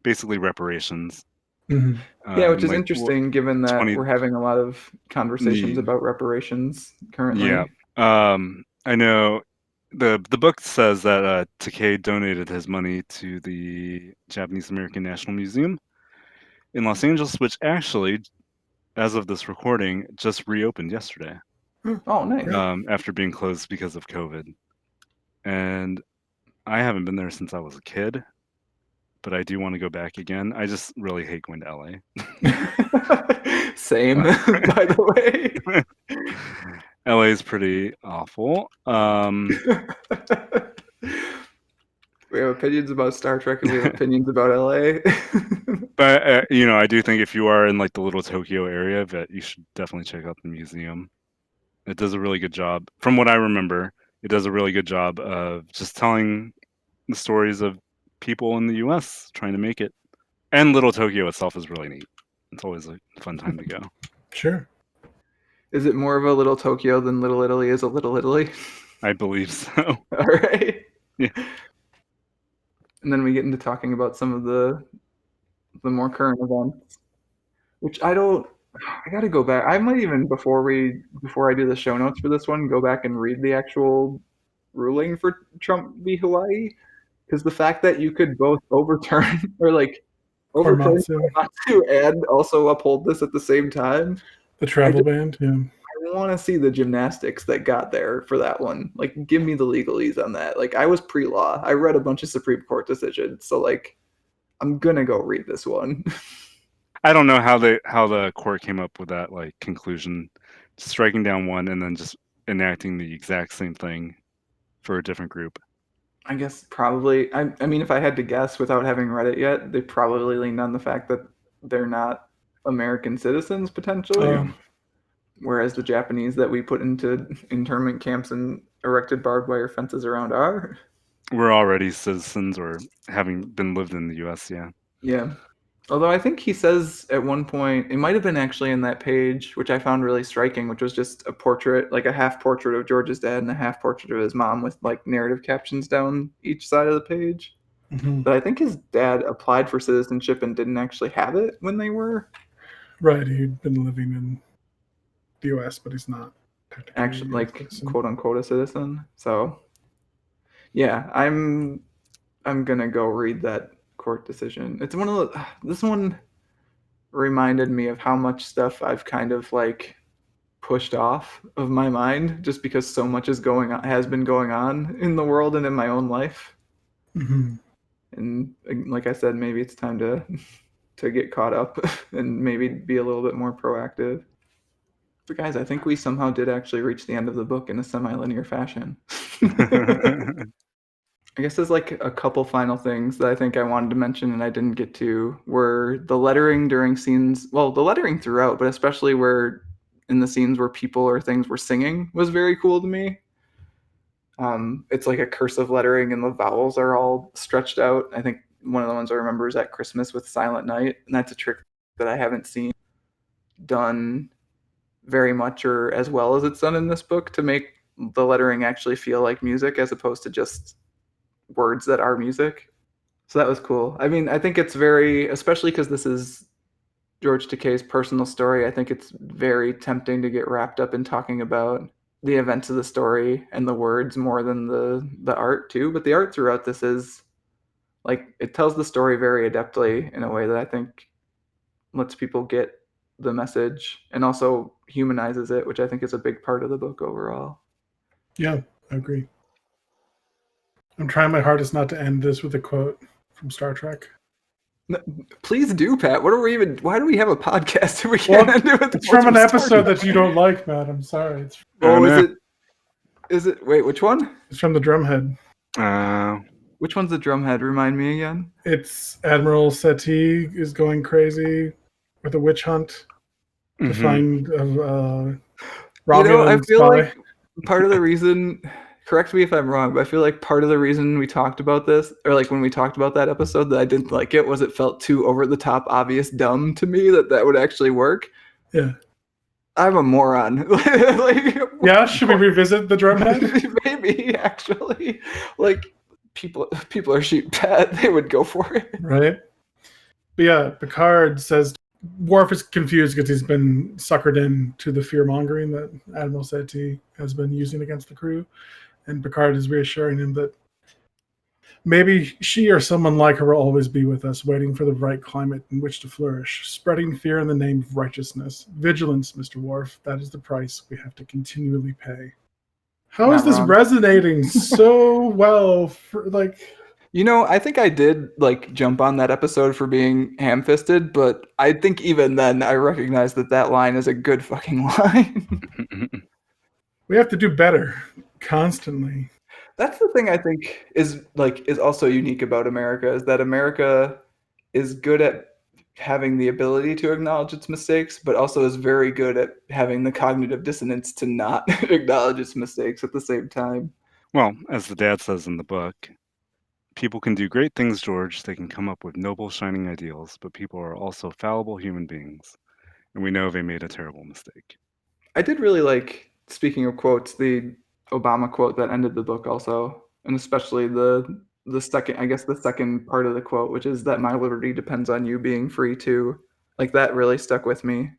basically reparations. Yeah, which is like, interesting given that we're having a lot of conversations about reparations currently. Yeah. I know the book says that Takei donated his money to the Japanese American National Museum in Los Angeles, which actually, as of this recording, just reopened yesterday. Oh, nice. After being closed because of COVID. And I haven't been there since I was a kid, but I do want to go back again. I just really hate going to LA. Same, by the way. LA is pretty awful. We have opinions about Star Trek and we have opinions about LA. But I do think if you are in like the Little Tokyo area, that you should definitely check out the museum. It does a really good job. From what I remember, it does a really good job of just telling the stories of people in the US trying to make it. And Little Tokyo itself is really neat. It's always a fun time to go. Sure. Is it more of a Little Tokyo than Little Italy is a Little Italy? I believe so. All right. Yeah. And then we get into talking about some of the more current events, which I don't I gotta go back. I might even before I do the show notes for this one, go back and read the actual ruling for Trump v. Hawaii, because the fact that you could both overturn or like overturn Korematsu, Korematsu and also uphold this at the same time. the travel ban. Yeah. I want to see the gymnastics that got there for that one. Like, give me the legalese on that. Like, I was pre-law. I read a bunch of Supreme Court decisions, so like, I'm gonna go read this one. I don't know how the court came up with that like conclusion, striking down one and then just enacting the exact same thing for a different group. I guess probably. I mean, if I had to guess without having read it yet, they probably leaned on the fact that they're not American citizens potentially, Oh, whereas the Japanese that we put into internment camps and erected barbed wire fences around are. We're already citizens or having been lived in the U.S. Yeah. Yeah. Although I think he says at one point, it might have been actually in that page, which I found really striking, which was just a portrait, like a half portrait of George's dad and a half portrait of his mom with like narrative captions down each side of the page. mhm. But I think his dad applied for citizenship and didn't actually have it when they were Right. He'd been living in the U.S., but he's not technically actually a US like citizen. quote unquote a citizen. So yeah, I'm gonna go read that court decision. It's one of the this one reminded me of how much stuff I've kind of like pushed off of my mind just because so much has been going on in the world and in my own life. Hmm. And like I said, maybe it's time to to get caught up and maybe be a little bit more proactive. But guys, I think we somehow did actually reach the end of the book in a semi-linear fashion. I guess there's like a couple final things that I think I wanted to mention and I didn't get to were the lettering during scenes, well, the lettering throughout, but especially where in the scenes where people or things were singing was very cool to me. It's like a cursive lettering and the vowels are all stretched out. I think one of the ones I remember is at Christmas with Silent Night, and that's a trick that I haven't seen done very much or as well as it's done in this book to make the lettering actually feel like music as opposed to just words that are music. So that was cool. I mean, I think it's very, especially because this is George Takei's personal story, I think it's very tempting to get wrapped up in talking about the events of the story and the words more than the art too. But the art throughout this is like it tells the story very adeptly in a way that I think lets people get the message and also humanizes it, which I think is a big part of the book overall. Yeah, I agree. I'm trying my hardest not to end this with a quote from Star Trek. Please do, Pat. Why do we have a podcast if we Well, can't end it with it's from an Star episode Trek? that you don't like, Matt. I'm sorry. Oh, no. is it, wait, which one? It's from the Drumhead. Which one's the drumhead? Remind me again. It's Admiral Seti is going crazy with a witch hunt to find a Romulan I feel spy. like part of the reason, correct me if I'm wrong, but I feel like part of the reason we talked about this, or like when we talked about that episode that I didn't like it, was it felt too over the top, obvious, dumb to me that would actually work. Yeah. I'm a moron. Like, Yeah, should we revisit the Drumhead? maybe actually, like people are sheep, Pat. They would go for it. Right. But yeah, Picard says Worf is confused because he's been suckered into the fear mongering that Admiral Seti has been using against the crew. And Picard is reassuring him that maybe she or someone like her will always be with us, waiting for the right climate in which to flourish, spreading fear in the name of righteousness. Vigilance, Mr. Worf, that is the price we have to continually pay. How is Not this wrong. resonating so well? I think I did like jump on that episode for being ham-fisted, but I think even then I recognize that line is a good fucking line. We have to do better constantly. That's the thing I think is also unique about America is that America is good at having the ability to acknowledge its mistakes, but also is very good at having the cognitive dissonance to not acknowledge its mistakes at the same time. Well, as the dad says in the book, people can do great things, George. They can come up with noble, shining ideals, but people are also fallible human beings. And we know they made a terrible mistake. I did really like, speaking of quotes, the Obama quote that ended the book also, and especially the second part of the quote, which is that my liberty depends on you being free too. Like that really stuck with me.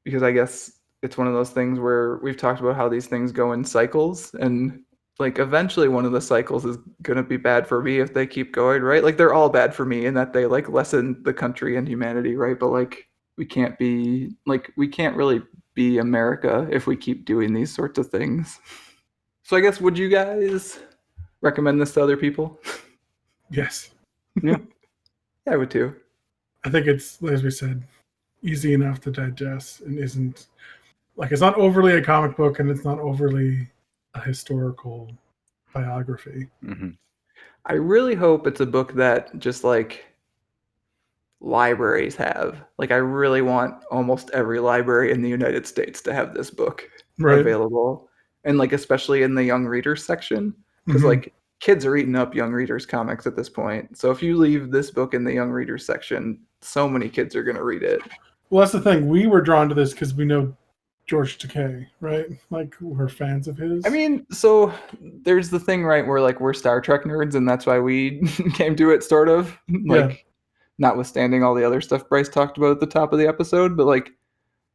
because I guess it's one of those things where we've talked about how these things go in cycles, and like eventually one of the cycles is going to be bad for me if they keep going, right? Like they're all bad for me in that they like lessen the country and humanity, right? But like we can't really be America if we keep doing these sorts of things. So I guess, would you guys recommend this to other people? Yes. Yeah. Yeah, I would too. I think it's, as we said, easy enough to digest and isn't like, it's not overly a comic book and it's not overly a historical biography. Mm-hmm. I really hope it's a book that just like libraries have. Like I really want almost every library in the United States to have this book available. And like especially in the young readers section, because like kids are eating up young readers comics at this point. So if you leave this book in the young readers section, so many kids are going to read it. Well, that's the thing. We were drawn to this because we know George Takei, right? Like we're fans of his. I mean, so there's the thing, right, where like we're Star Trek nerds, and that's why we came to it, sort of. Like, notwithstanding all the other stuff Bryce talked about at the top of the episode, but like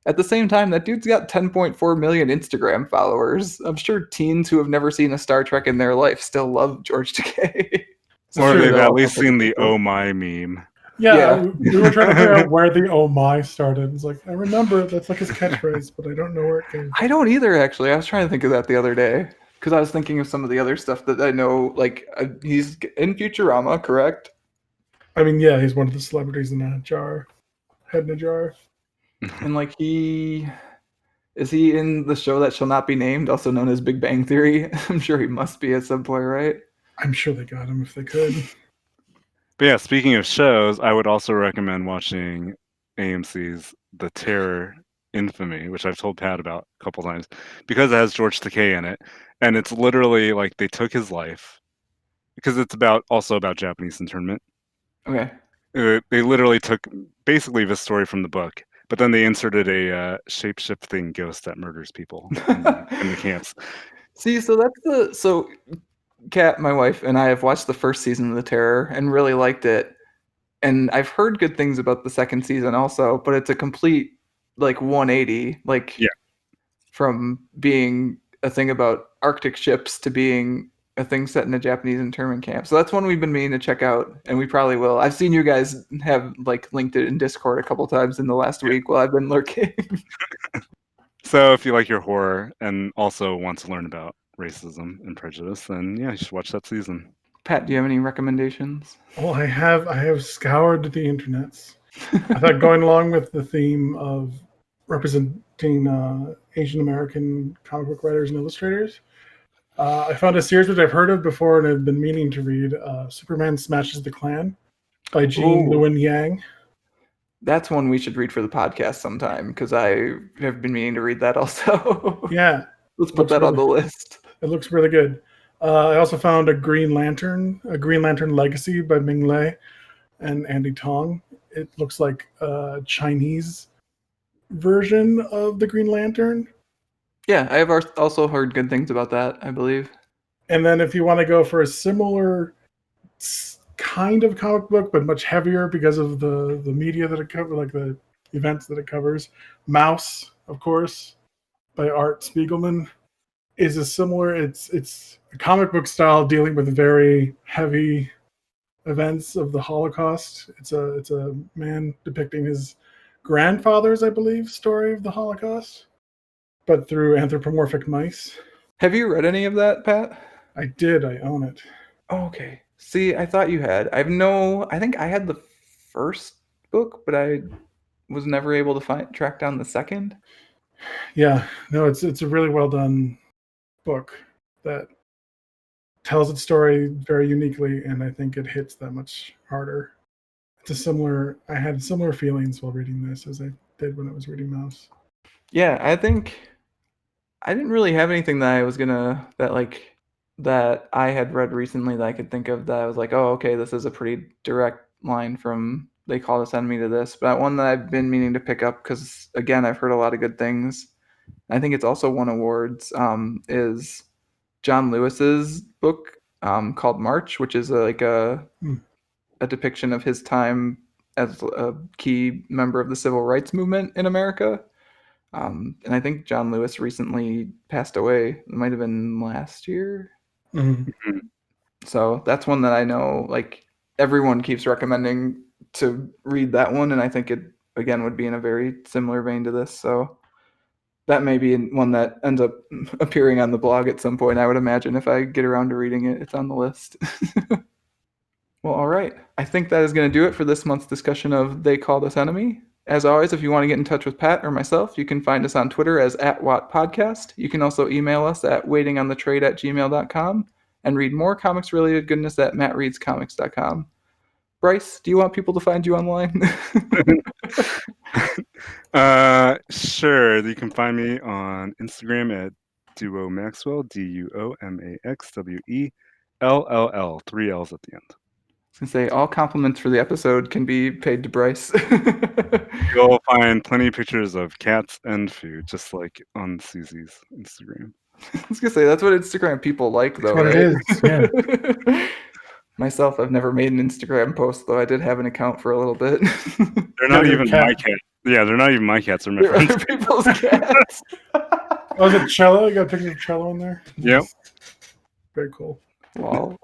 at the same time, that dude's got 10.4 million Instagram followers. I'm sure teens who have never seen a Star Trek in their life still love George Takei. Or they've at least seen the "Oh my" meme. Yeah, we were trying to figure out where the "Oh my" started. It's like, I remember that's like his catchphrase, but I don't know where it came from. I don't either, actually. I was trying to think of that the other day because I was thinking of some of the other stuff that I know. Like he's in Futurama, correct? I mean, yeah, he's one of the celebrities in a jar, head in a jar. And like is he in the show that shall not be named, also known as Big Bang Theory? I'm sure he must be at some point, right? I'm sure they got him if they could. But yeah, speaking of shows, I would also recommend watching AMC's The Terror Infamy, which I've told Pat about a couple times, because it has George Takei in it, and it's literally like they took his life, because it's also about Japanese internment. Okay. They literally took basically this story from the book, but then they inserted a shape-shifting ghost that murders people in the camps. See, so Kat, my wife, and I have watched the first season of The Terror and really liked it. And I've heard good things about the second season also, but it's a complete like 180, like from being a thing about Arctic ships to being a thing set in a Japanese internment camp. So that's one we've been meaning to check out, and we probably will. I've seen you guys have like linked it in Discord a couple times in the last week while I've been lurking. So if you like your horror and also want to learn about racism and prejudice, then yeah, you should watch that season. Pat, do you have any recommendations? Well, I have scoured the internets. I thought going along with the theme of representing Asian American comic book writers and illustrators, I found a series that I've heard of before and have been meaning to read, Superman Smashes the Klan by Gene Luen Yang. That's one we should read for the podcast sometime, because I have been meaning to read that also. Yeah. Let's put that on the list. It looks really good. I also found a Green Lantern Legacy by Ming Lei and Andy Tong. It looks like a Chinese version of the Green Lantern. Yeah, I have also heard good things about that, I believe. And then if you want to go for a similar kind of comic book, but much heavier because of the media that it covers, like the events that it covers, Mouse, of course, by Art Spiegelman, is a similar. It's a comic book style dealing with very heavy events of the Holocaust. It's a man depicting his grandfather's, I believe, story of the Holocaust, but through anthropomorphic mice. Have you read any of that, Pat? I did. I own it. Oh, okay. See, I thought you had. I think I had the first book, but I was never able to track down the second. Yeah, no, it's a really well done book that tells its story very uniquely, and I think it hits that much harder. I had similar feelings while reading this as I did when I was reading Mouse. Yeah, I think I didn't really have anything that I had read recently that I could think of that I was like, oh, okay, this is a pretty direct line from They Call Us Enemy to this. But one that I've been meaning to pick up because, again, I've heard a lot of good things. I think it's also won awards, is John Lewis's book called March, which is a depiction of his time as a key member of the civil rights movement in America. And I think John Lewis recently passed away. It might have been last year. Mhm. So that's one that I know, like, everyone keeps recommending to read that one, and I think it, again, would be in a very similar vein to this. So that may be one that ends up appearing on the blog at some point, I would imagine. If I get around to reading it, it's on the list. Well, all right. I think that is going to do it for this month's discussion of They Called Us Enemy. As always, if you want to get in touch with Pat or myself, you can find us on Twitter as @WattPodcast. You can also email us at waitingonthetrade@gmail.com and read more comics-related goodness at mattreadscomics.com. Bryce, do you want people to find you online? Sure. You can find me on Instagram at Duo Maxwell, DuoMaxwell, 3 L's at the end. I was gonna say, all compliments for the episode can be paid to Bryce. You'll find plenty of pictures of cats and food, just like on Susie's Instagram. I was gonna say, that's what Instagram people like, though, what right? it is, Myself, I've never made an Instagram post, though I did have an account for a little bit. They're not They're even cat. my cat. Yeah, they're not even my cats. They're my They're friends. other people's cats. Oh, is it Cello? You got a picture of Cello in there? Yep. Very cool. Wow.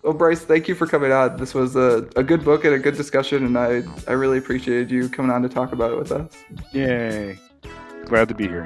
Well, Bryce, thank you for coming on. This was a good book and a good discussion, and I really appreciated you coming on to talk about it with us. Yay. Glad to be here.